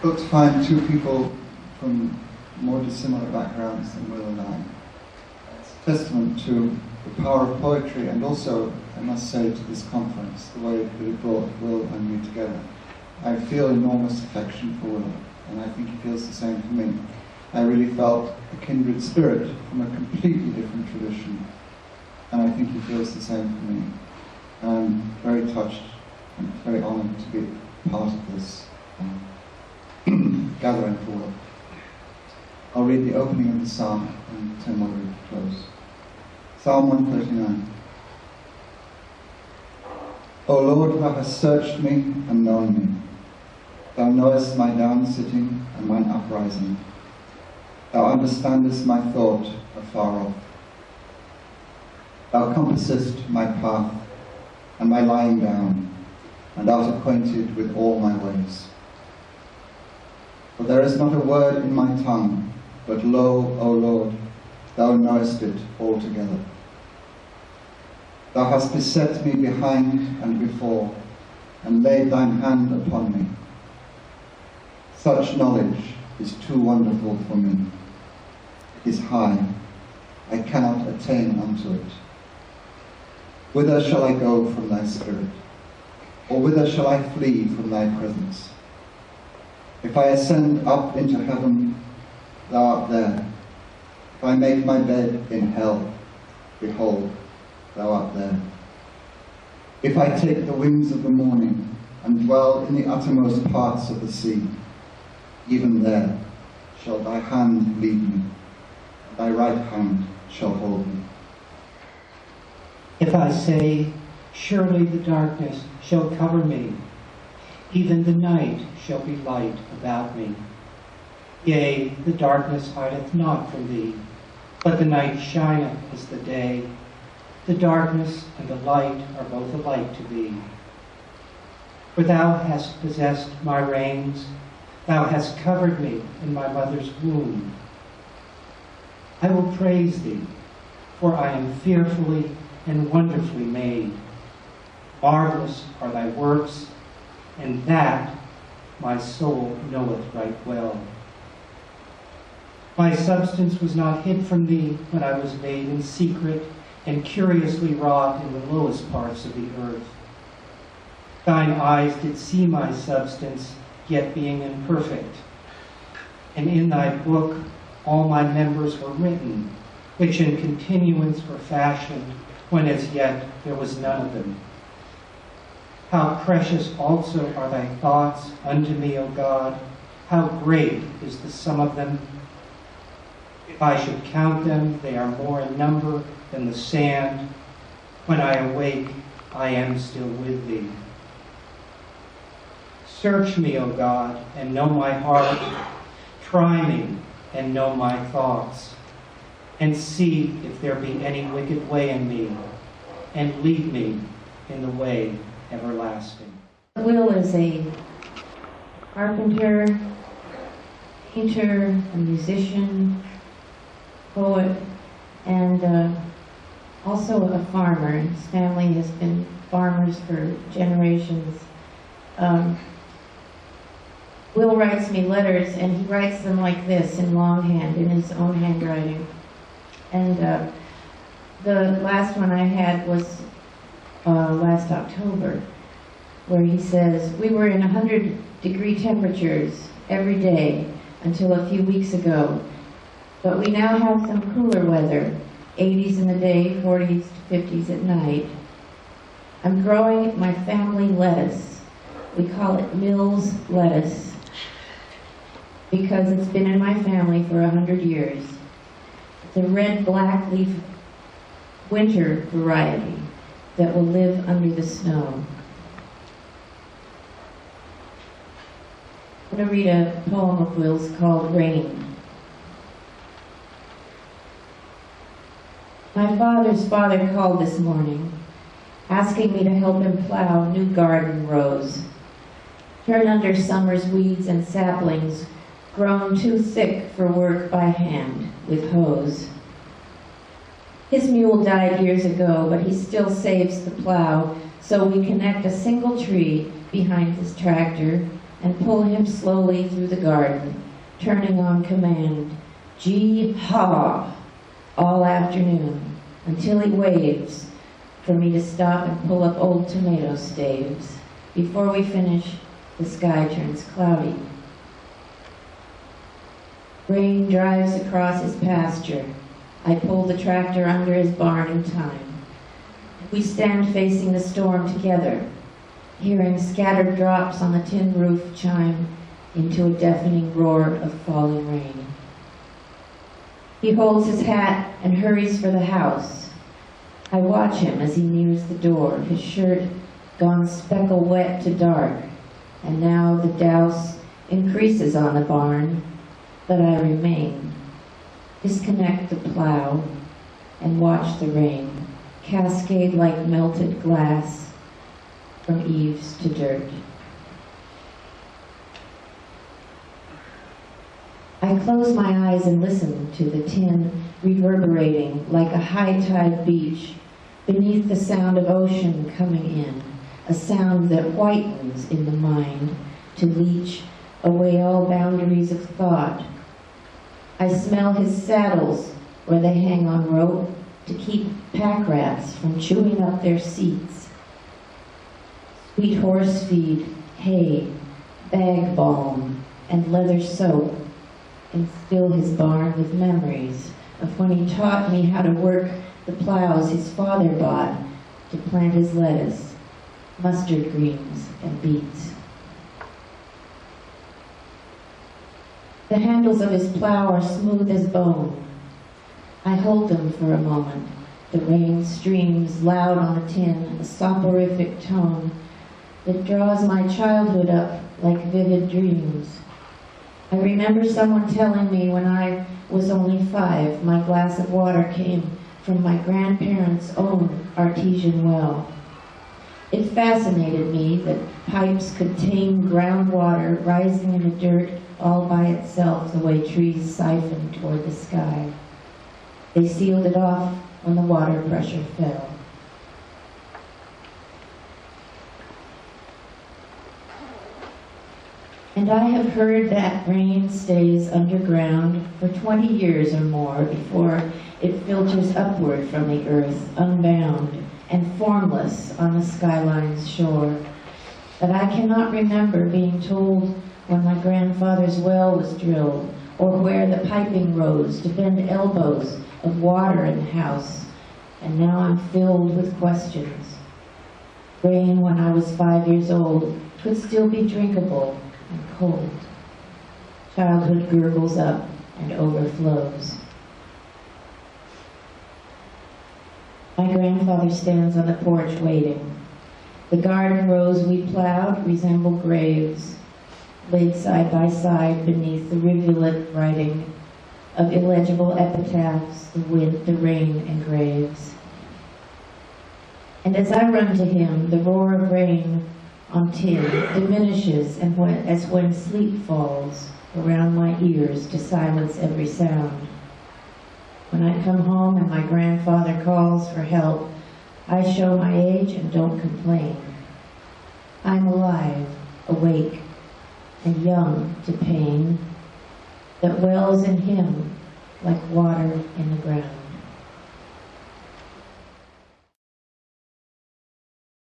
difficult to find two people from more dissimilar backgrounds than Will and I. It's a testament to the power of poetry, and also, I must say, to this conference, the way that it brought Will and me together. I feel enormous affection for Will, and I think he feels the same for me. I really felt a kindred spirit from a completely different tradition, and I think he feels the same for me. I'm very touched and very honoured to be part of this gathering for Will. I'll read the opening of the psalm and then we'll read it close. Psalm 139. O Lord, thou hast searched me and known me. Thou knowest my down-sitting and mine uprising. Thou understandest my thought afar off. Thou compassest my path and my lying down, and art acquainted with all my ways. For there is not a word in my tongue, but lo, O Lord, thou knowest it altogether. Thou hast beset me behind and before, and laid thine hand upon me. Such knowledge is too wonderful for me. It is high, I cannot attain unto it. Whither shall I go from thy spirit? Or whither shall I flee from thy presence? If I ascend up into heaven, thou art there. If I make my bed in hell, behold, thou art there. If I take the wings of the morning and dwell in the uttermost parts of the sea, even there shall thy hand lead me, and thy right hand shall hold me. If I say, surely the darkness shall cover me, even the night shall be light about me. Yea, the darkness hideth not from thee, but the night shineth as the day. The darkness and the light are both alike to thee. For thou hast possessed my reins, thou hast covered me in my mother's womb. I will praise thee, for I am fearfully and wonderfully made. Marvelous are thy works, and that my soul knoweth right well. My substance was not hid from thee when I was made in secret and curiously wrought in the lowest parts of the earth. Thine eyes did see my substance, yet being imperfect. And in thy book all my members were written, which in continuance were fashioned, when as yet there was none of them. How precious also are thy thoughts unto me, O God! How great is the sum of them! If I should count them, they are more in number than the sand. When I awake, I am still with thee. Search me, O God, and know my heart. Try me and know my thoughts, and see if there be any wicked way in me, and lead me in the way everlasting. Will is a carpenter, painter, a musician, poet, and also a farmer. His family has been farmers for generations. Will writes me letters, and he writes them like this, in longhand, in his own handwriting. And the last one I had was last October, where he says, we were in 100-degree temperatures every day until a few weeks ago, but we now have some cooler weather, 80s in the day, 40s to 50s at night. I'm growing my family lettuce. We call it Mills lettuce because it's been in my family for 100 years. It's a red black leaf winter variety that will live under the snow. I'm going to read a poem of Will's called Rain. My father's father called this morning, asking me to help him plow new garden rows, turn under summer's weeds and saplings grown too thick for work by hand with hose. His mule died years ago, but he still saves the plow, so we connect a single tree behind his tractor and pull him slowly through the garden, turning on command, "Gee-haw," all afternoon, until he waves for me to stop and pull up old tomato staves. Before we finish, the sky turns cloudy. Rain drives across his pasture. I pull the tractor under his barn in time. We stand facing the storm together, hearing scattered drops on the tin roof chime into a deafening roar of falling rain. He holds his hat and hurries for the house. I watch him as he nears the door, his shirt gone speckle wet to dark, and now the douse increases on the barn, but I remain, disconnect the plow, and watch the rain cascade like melted glass from eaves to dirt. I close my eyes and listen to the tin reverberating like a high-tide beach beneath the sound of ocean coming in, a sound that whitens in the mind to leach away all boundaries of thought. I smell his saddles where they hang on rope to keep pack rats from chewing up their seats. Sweet horse feed, hay, bag balm, and leather soap instill his barn with memories of when he taught me how to work the plows his father bought to plant his lettuce, mustard greens, and beets. The handles of his plow are smooth as bone. I hold them for a moment. The rain streams loud on the tin, a soporific tone that draws my childhood up like vivid dreams. I remember someone telling me when I was only 5, my glass of water came from my grandparents' own artesian well. It fascinated me that pipes could tame groundwater rising in the dirt all by itself the way trees siphon toward the sky. They sealed it off when the water pressure fell. And I have heard that rain stays underground for 20 years or more before it filters upward from the earth, unbound and formless on the skyline's shore. But I cannot remember being told when my grandfather's well was drilled, or where the piping rose to bend elbows of water in the house. And now I'm filled with questions. Rain when I was 5 years old could still be drinkable and cold. Childhood gurgles up and overflows. My grandfather stands on the porch waiting. The garden rows we plowed resemble graves, laid side by side beneath the rivulet writing of illegible epitaphs the wind, the rain engraves. And as I run to him, the roar of rain on tin diminishes as when sleep falls around my ears to silence every sound. When I come home and my grandfather calls for help, I show my age and don't complain. I'm alive, awake, and young to pain that wells in him like water in the ground.